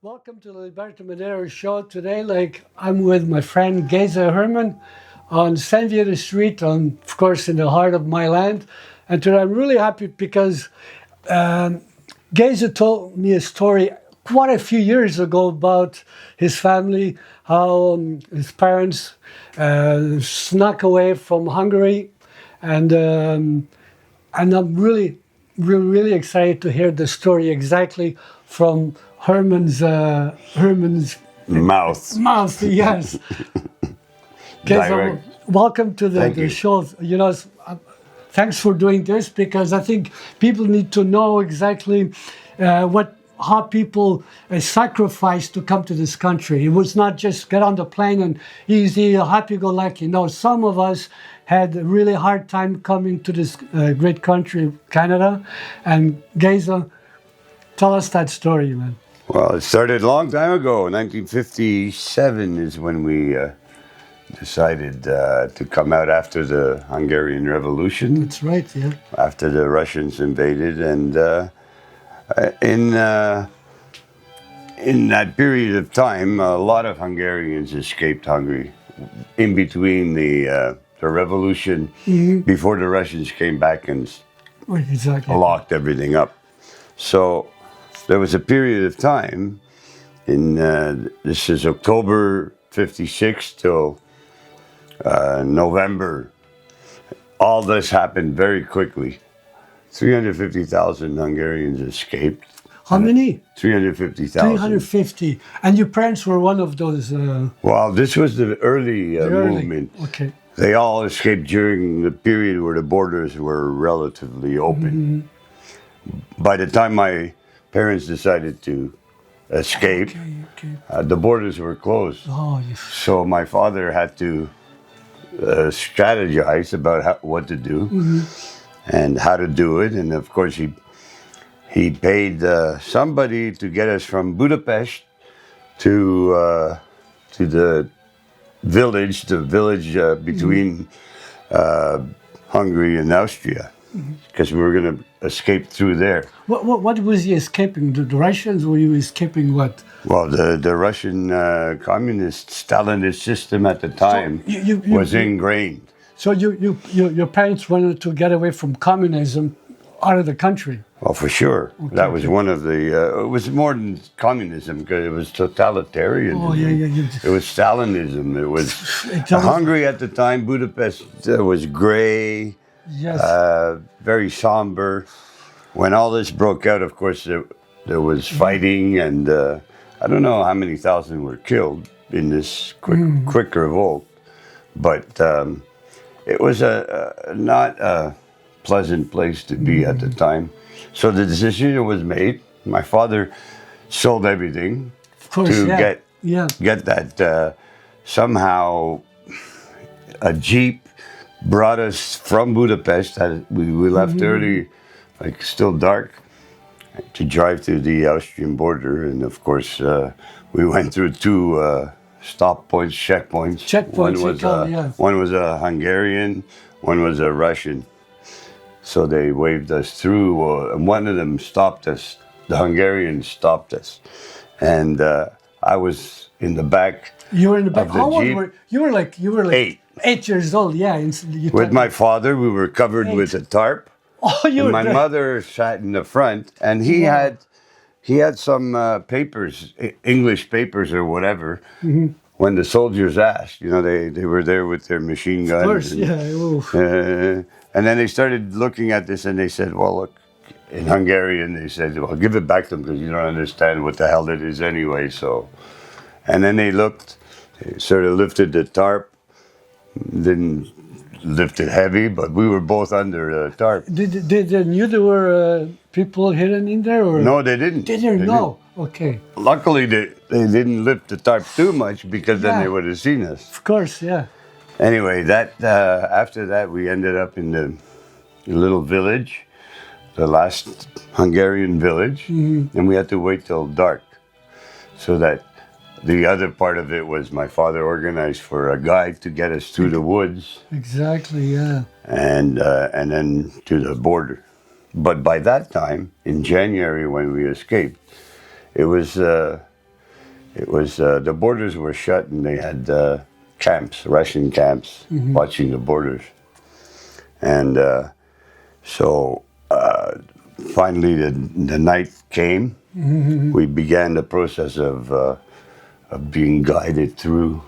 Welcome to the Liberto show today. I'm with my friend Geza Hermann on San Diego Street, of course, in the heart of my land. And today I'm really happy because Geza told me a story quite a few years ago about his family, how his parents snuck away from Hungary, and I'm really excited to hear the story exactly from Herman's mouth. Yes. Geza, welcome to the show. Thanks for doing this because I think people need to know exactly how people sacrifice to come to this country. It was not just get on the plane and easy, happy-go-lucky. No, some of us had a really hard time coming to this great country, Canada. And Geza, tell us that story, man. Well, it started a long time ago. 1957 is when we decided to come out after the Hungarian Revolution. That's right, yeah. After the Russians invaded, and in that period of time, a lot of Hungarians escaped Hungary. In between the revolution, before the Russians came back and locked everything up. So there was a period of time this is October 56 till November. All this happened very quickly. 350,000 Hungarians escaped. How many? 350,000. 350. And your parents were one of those? Well, this was the early movement. Okay. They all escaped during the period where the borders were relatively open. By the time my parents decided to escape, the borders were closed. Oh, yes. So my father had to strategize about what to do and how to do it. And of course, he paid somebody to get us from Budapest to the village between Hungary and Austria, because we were going to escape through there. What was he escaping? The Russians? Were you escaping what? Well, the Russian communist Stalinist system at the time was ingrained. So your parents wanted to get away from communism out of the country? Well, for sure. Okay, that was one of the... it was more than communism, because it was totalitarianism. Oh, yeah. It was Stalinism. It was... Hungary at the time, Budapest was gray, yes. Very somber. When all this broke out, of course, there was fighting, and I don't know how many thousand were killed in this quick revolt, but it was not a pleasant place to be at the time. So the decision was made. My father sold everything to get that. Somehow a jeep brought us from Budapest. We left early, still dark, to drive to the Austrian border. And of course, we went through two checkpoints. One was a Hungarian, one was a Russian. So they waved us through, and one of them stopped us. The Hungarians stopped us, and I was in the back. You were in the back. How old were you? You were like 8 years old. Yeah. With my father, we were covered with a tarp. Oh, and my mother sat in the front, and he had some papers, English papers or whatever. When the soldiers asked, they were there with their machine guns. Of course, yeah. And then they started looking at this, and they said, well, look, in Hungarian, they said, well, give it back to them, because you don't understand what the hell it is anyway. So, and then they looked, they sort of lifted the tarp, didn't lift it heavy, but we were both under the tarp. Did they knew there were people hidden in there? Or? No, they didn't. They didn't know? Okay. Luckily, they didn't lift the tarp too much, because then they would have seen us. Of course, yeah. Anyway, after that, we ended up in the little village, the last Hungarian village, and we had to wait till dark. So that the other part of it was my father organized for a guide to get us through the woods. Exactly, yeah. And then to the border. But by that time, in January when we escaped, it was it was the borders were shut, and they had camps, Russian camps, watching the borders. And so finally, the night came. We began the process of being guided through.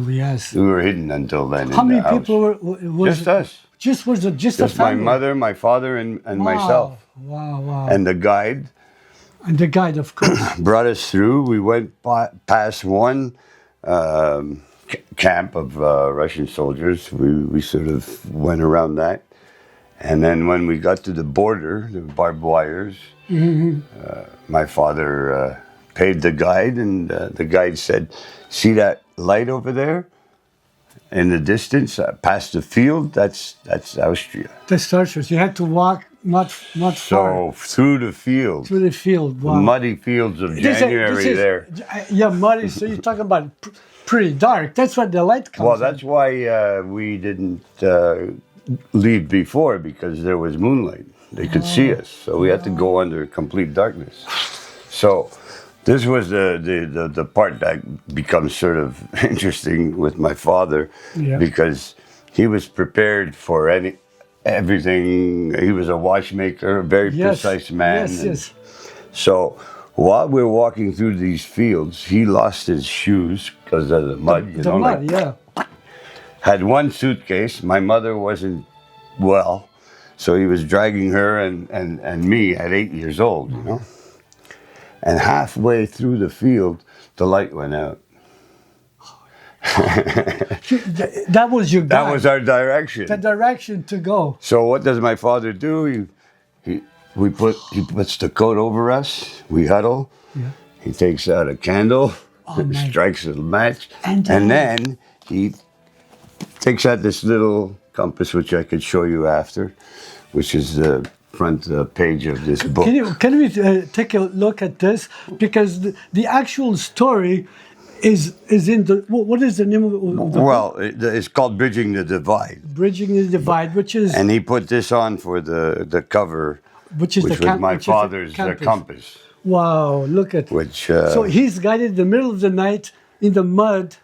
Yes. We were hidden until then. How in many the house. people was Just us. Was it just a Just my family? mother, my father, and myself. Wow. And the guide And the guide, of course. brought us through. We went past one camp of Russian soldiers. We sort of went around that. And then when we got to the border, the barbed wires, my father paid the guide, and the guide said, "See that light over there? In the distance, past the field, that's Austria." The starters. You had to walk not far So through the field, through the field. Wow. muddy fields of January there. Yeah, muddy. So you're talking about pretty dark. That's what the light comes. Well, that's why we didn't leave before, because there was moonlight. They could see us, so we had to go under complete darkness. So this was the part that becomes sort of interesting with my father, because he was prepared for everything. He was a watchmaker, a very precise man. Yes. So while we're walking through these fields, he lost his shoes because of the mud. The mud, yeah. Had one suitcase. My mother wasn't well, so he was dragging her and me at 8 years old, you know. And halfway through the field, the light went out. That was your guide. That was our direction. The direction to go. So what does my father do? He puts the coat over us. We huddle. Yeah. He takes out a candle, strikes a match, and then he takes out this little compass, which I could show you after, which is the front page of this book. Can we take a look at this? Because the actual story is in the, what is the name of the book? Well, it's called Bridging the Divide. Bridging the Divide, which is... And he put this on for the cover, which was my father's compass. Wow, look at... Which, so he's guided in the middle of the night in the mud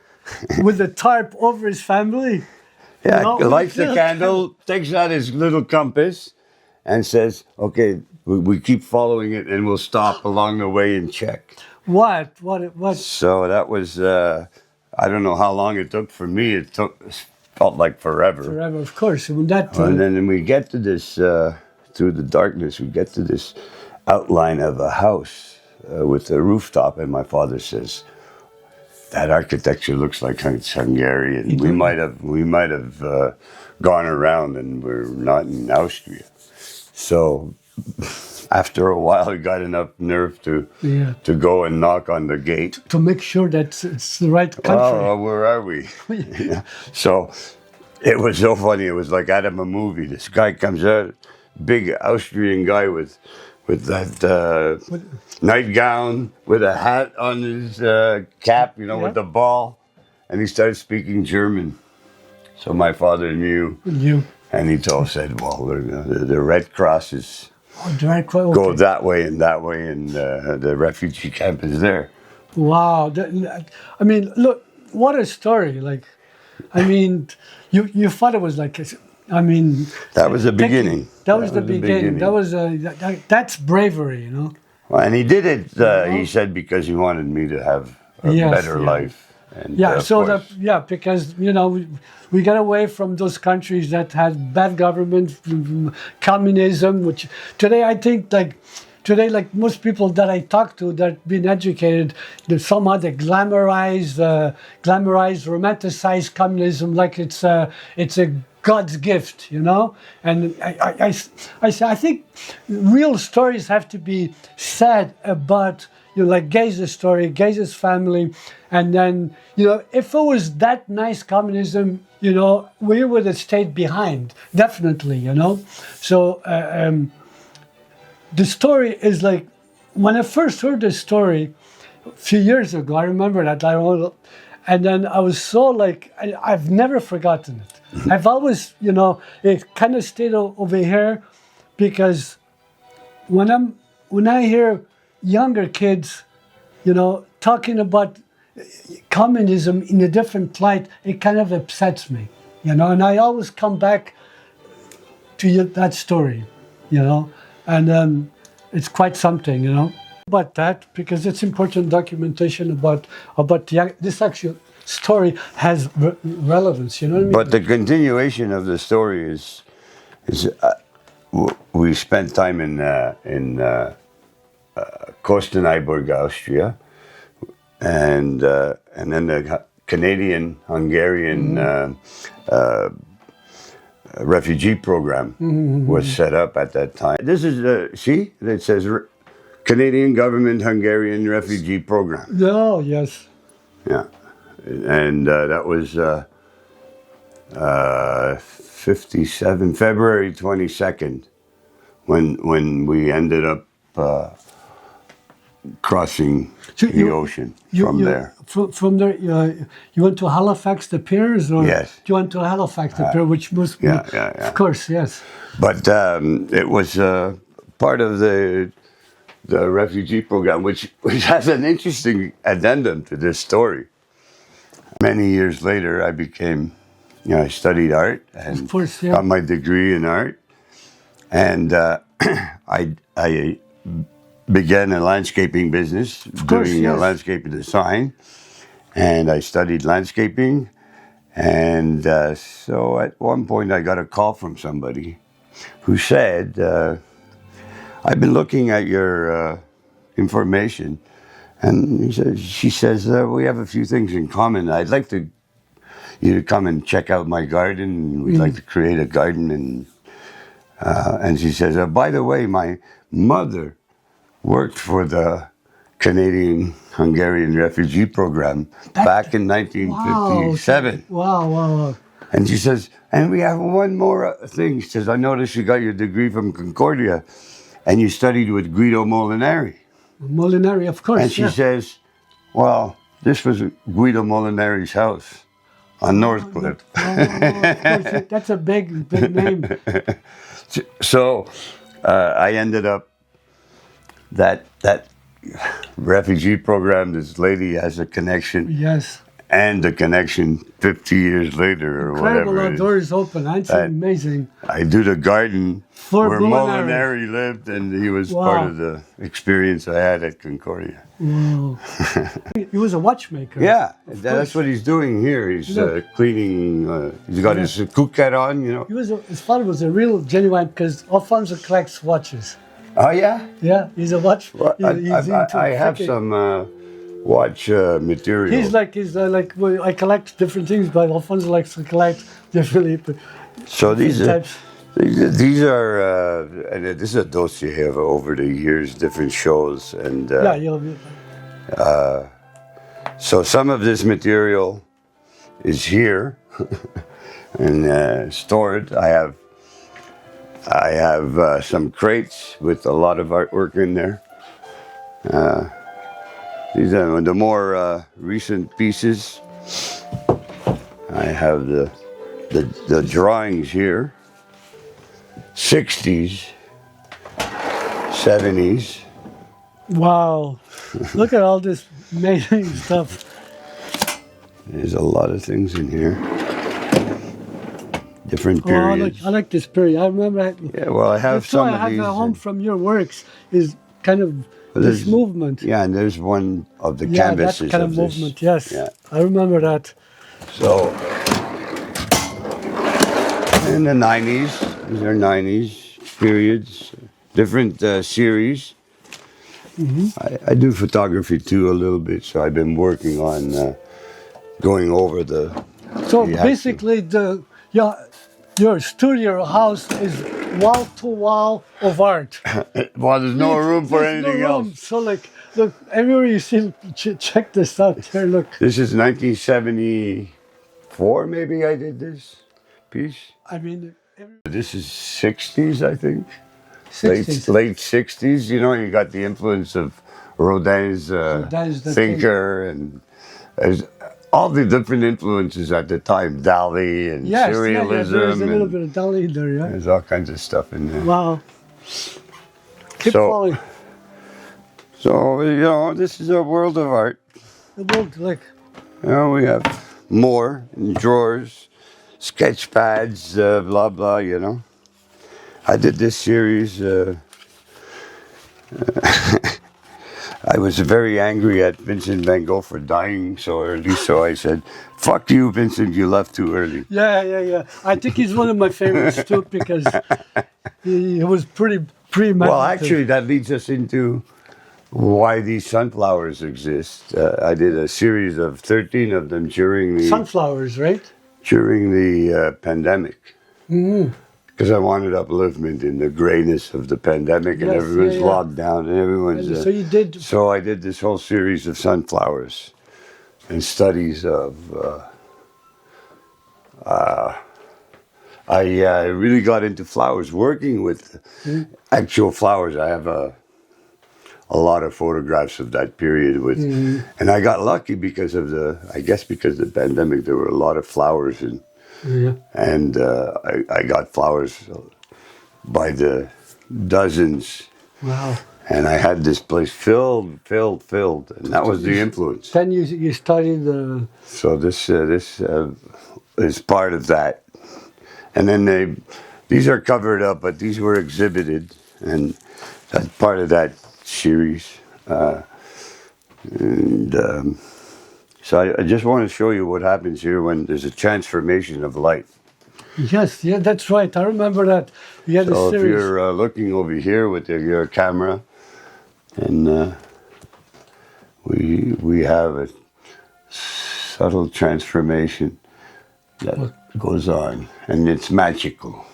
with a tarp over his family. Yeah, No, lights the candle, takes out his little compass, and says, "Okay, we keep following it, and we'll stop along the way and check." What? So that was, I don't know how long it took. For me, it felt like forever. Forever, of course. And then we get to this, through the darkness, we get to this outline of a house with a rooftop, and my father says, "That architecture looks like it's Hungarian. We might have gone around, and we're not in Austria." So after a while, he got enough nerve to go and knock on the gate to make sure that it's the right country. Oh, where are we? So it was so funny. It was like out of a movie. This guy comes out, big Austrian guy with that nightgown, with a hat on his cap, with the ball, and he started speaking German. So my father knew, and he said, "Well, the Red Cross is go that way, and the refugee camp is there." Wow! I mean, look, what a story! Like, I mean, your father was like, I mean, that was the beginning. That was the beginning. That was that's bravery, Well, and he did it. He said because he wanted me to have a better life. And, because we got away from those countries that had bad government, communism. Which today I think like most people that I talk to that have been educated, somehow they glamorize, romanticize communism like it's a God's gift, And I think real stories have to be said about, like Geza's story, Geza's family, and then, if it was that nice communism, we would have stayed behind, definitely, So the story is like, when I first heard the story a few years ago, I remember that, and then I was so like, I've never forgotten it. I've always, it kind of stayed over here, because when I hear younger kids, talking about communism in a different light, it kind of upsets me, you know. And I always come back to that story, you know, and it's quite something, you know, about that, because it's important documentation about this actual story has relevance, you know what I mean? But the continuation of the story is we spent time in Kostenaiburg, Austria, and then the Canadian-Hungarian refugee program was set up at that time. This is see, it says Canadian government Hungarian refugee program. Oh, yes. Yeah, and that was 57 February 22nd when we ended up crossing the ocean from there. From there, you went to Halifax, the piers, or Yes. you went to Halifax, the pier, which must be, Yeah. of course, yes. But it was part of the refugee program, which has an interesting addendum to this story. Many years later, I became, I studied art and Of course, yeah. got my degree in art, and I began a landscaping business, course, doing yes. landscape design, and I studied landscaping, and so at one point I got a call from somebody who said, I've been looking at your information, and she says, we have a few things in common. I'd like you to come and check out my garden. We'd like to create a garden. And she says, by the way, my mother worked for the Canadian-Hungarian refugee program back in 1957. Wow. And she says, and we have one more thing. She says, I noticed you got your degree from Concordia and you studied with Guido Molinari. Molinari, of course. And she says, well, this was Guido Molinari's house on Northcliffe. Of course, that's a big name. So I ended up that refugee program. This lady has a connection. Yes. And the connection 50 years later or Incredible, whatever. our doors open. That's amazing. I do the garden For where Molinari. Molinari lived, and he was part of the experience I had at Concordia. Wow. He was a watchmaker. Yeah, that's what he's doing here. He's cleaning. He's got his cook hat on, you know. His father was a real genuine, because Alfonso collects watches. Oh yeah. Yeah, he's a watch. Well, I have some watch material. He's like well, I collect different things, but Alfonso likes to collect differently. So these are. types. These are, and this is a dossier of over the years, different shows, and so some of this material is here and stored. I have some crates with a lot of artwork in there. These are the more recent pieces. I have the drawings here. 60s, 70s. Wow. Look at all this amazing stuff. There's a lot of things in here. Different periods. I like this period. I remember. Yeah, well, I have some of these. I have a home from your works is kind of this movement. Yeah, and there's one of the canvases. That kind of this. movement, yes. Yeah. I remember that. So, in the 90s, these are 90s periods, different series. I do photography too a little bit, so I've been working on going over the. So basically, your studio house is wall to wall of art. Well, there's no room for anything else. So look, everywhere you see, check this out here. Look. This is 1974, maybe I did this piece. I mean. This is 60s, I think. 60s. Late 60s. You know, you got the influence of Rodin's thinker, and there's all the different influences at the time. Dali and surrealism. There's a little bit of Dali there, yeah. There's all kinds of stuff in there. Wow. Keep falling. So, you know, this is a world of art. the book, like, We have more in drawers, sketch pads, blah blah. I did this series. I was very angry at Vincent van Gogh for dying so early, so I said, "Fuck you, Vincent! You left too early." yeah. I think he's one of my favorites too because he was pretty Well, premeditated. actually, that leads us into why these sunflowers exist. I did a series of 13 of them during the Sunflowers, right? pandemic. Because I wanted upliftment in the grayness of the pandemic, and Yes, everyone's yeah. locked down, and everyone's. And so you did. So I did this whole series of sunflowers and studies of. I really got into flowers, working with actual flowers. I have a lot of photographs of that period with, and I got lucky because of because of the pandemic, there were a lot of flowers Yeah. and I got flowers by the dozens, Wow. and I had this place filled, and that was the influence. Then you studied the. So this is part of that, and then these are covered up, but these were exhibited, and that's part of that series. So I just want to show you what happens here when there's a transformation of light. Yes, yeah, that's right. I remember that. You had a So if series. you're looking over here with your camera, and we have a subtle transformation that goes on, and it's magical.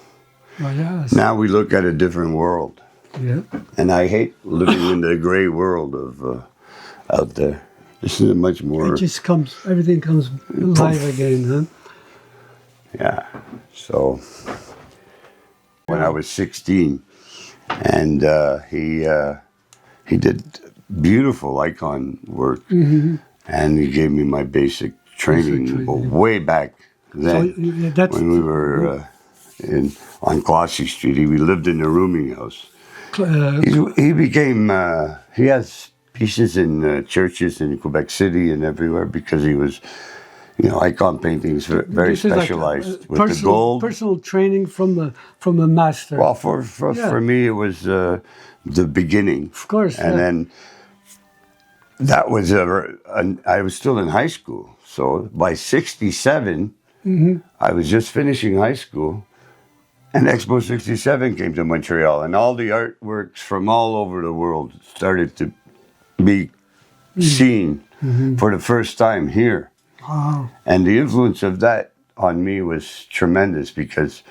Oh, yes. Now we look at a different world, Yeah. and I hate living in the gray world of out there. This is a much more It just comes. Everything comes alive again, huh? yeah. So when I was 16, and he did beautiful icon work, and he gave me my basic training, training. way back then That's when we were on Quasi Street. We lived in a rooming house. He became he has pieces in churches in Quebec City and everywhere because he was, icon paintings very this is like specialized with the gold. personal training from a master. Well, for me, it was the beginning. Of course, And yeah. then that was I was still in high school. So by 67, I was just finishing high school. And Expo 67 came to Montreal. And all the artworks from all over the world started to be seen for the first time here. Wow. And the influence of that on me was tremendous because,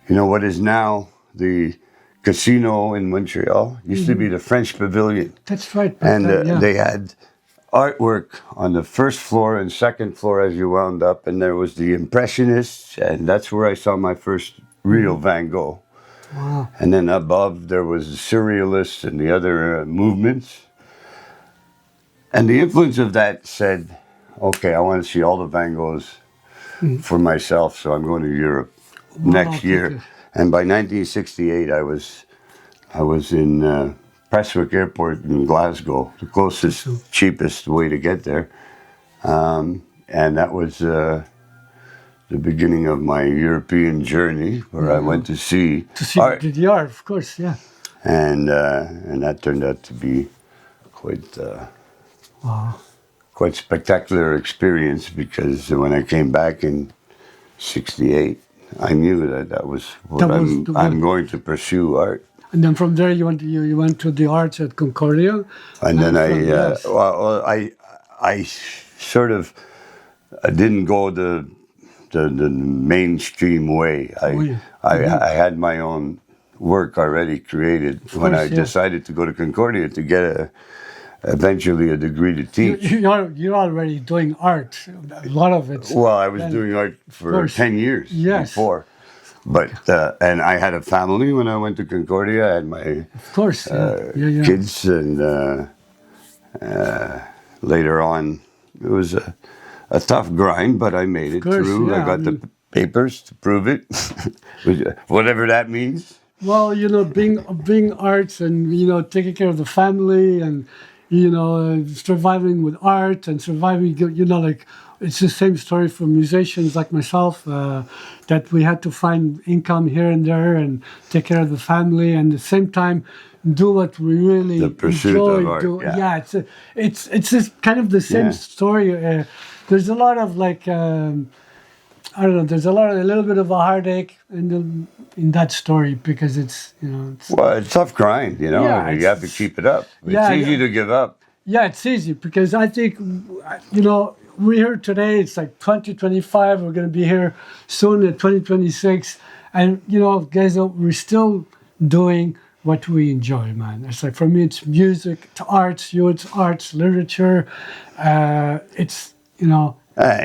what is now the casino in Montreal used to be the French Pavilion. That's right. And yeah. they had artwork on the first floor and second floor as you wound up. And there was the Impressionists. And that's where I saw my first real Van Gogh. Wow. And then above there was the Surrealists and the other movements. And the influence of that said, okay, I want to see all the Van Goghs for myself, so I'm going to Europe next year. Okay. And by 1968, I was in Prestwick Airport in Glasgow, the closest, cheapest way to get there. And that was the beginning of my European journey, where I went to see art. The art, of course, yeah. And that turned out to be quite... Wow. quite spectacular experience because when I came back in '68, I knew that was what I'm going to pursue art. And then from there you went to the arts at Concordia. And then yes. I sort of didn't go the mainstream way. I had my own work already created when I decided to go to Concordia to get eventually a degree to teach. You're already doing art. A lot of it. Well, I was doing art for 10 years before. But, and I had a family when I went to Concordia. I had my kids, and later on, it was a tough grind, but I made it through. I got the papers to prove it, whatever that means. Well, being arts and, taking care of the family and surviving with art and surviving, like it's the same story for musicians like myself, that we had to find income here and there and take care of the family, and at the same time do what we really The pursuit enjoy. of art, yeah. It's just kind of the same story. There's a lot of like, I don't know. There's a little bit of a heartache in that story, because it's Well, it's tough grind, Yeah, you have to keep it up. It's Yeah, easy yeah. to give up. Yeah, it's easy because I think, we're here today. It's like 2025. We're going to be here soon at 2026. And, guys, we're still doing what we enjoy, man. It's like, for me, it's music, it's arts, it's arts, literature. It's,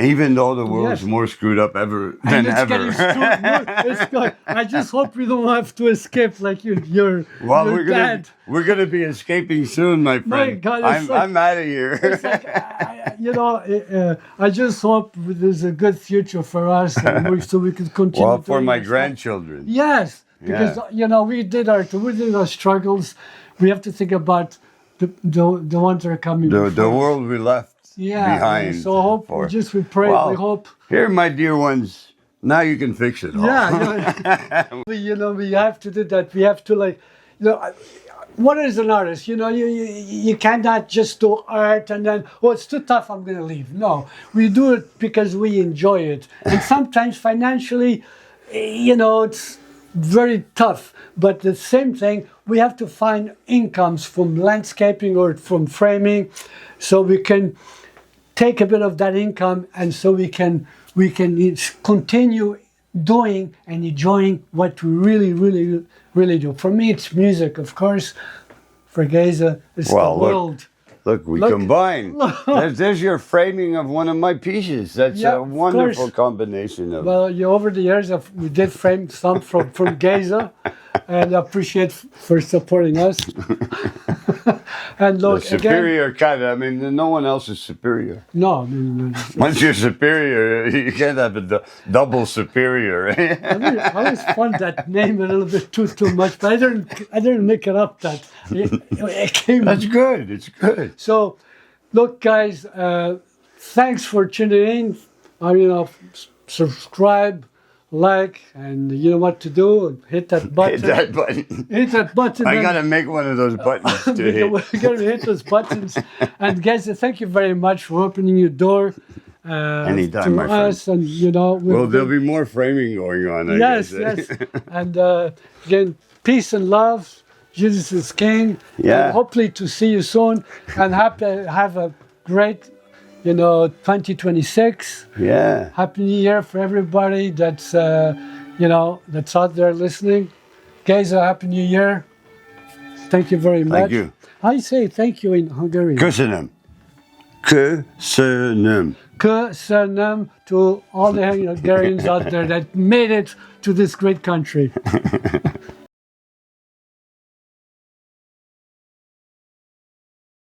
Even though the world's Yes. more screwed up than and it's ever. getting it's good. I just hope we don't have to escape like your Well, your dad. we're gonna be escaping soon, my friend. God, it's I'm out of here. It's like, I just hope there's a good future for us, and so we can continue. Well, for doing my this. grandchildren. Yes, because we did our struggles. We have to think about the ones that are coming. The before. world we left behind. So we pray. Well, We hope. Here, my dear ones, now you can fix it all. Yeah, we have to do that. We have to what is an artist? You cannot just do art and then, it's too tough, I'm going to leave. No, we do it because we enjoy it. And sometimes financially, it's very tough. But the same thing, we have to find incomes from landscaping or from framing, so we can take a bit of that income, and so we can continue doing and enjoying what we really, really, really do. For me, it's music, of course. For Geza, it's the world. Look, we combine. There's your framing of one of my pieces. That's a wonderful course. combination of. Well, over the years, we did frame some from Geza, and I appreciate for supporting us. And look, the superior kind. I mean, no one else is superior. No. Once you're superior, you can't have a double superior. I always found that name a little bit too much, but I didn't make it up. It came. That's good. It's good. So, look, guys, thanks for tuning in. Subscribe, like, and you know what to do. Hit that button. Hit that button. Hit that button. I gotta make one of those buttons to hit. We're gonna hit those buttons. And guys, thank you very much for opening your door. Anytime, to my friend. us, and Well, there'll be more framing going on. I yes, guess. yes. And again, peace and love. Jesus is King. Yeah. And hopefully to see you soon, and have a great, 2026. Yeah. Happy New Year for everybody that's that's out there listening. Guys, Happy New Year. Thank you very much. Thank you. How do you say thank you in Hungarian? Köszönöm. Köszönöm. Köszönöm to all the Hungarians out there that made it to this great country.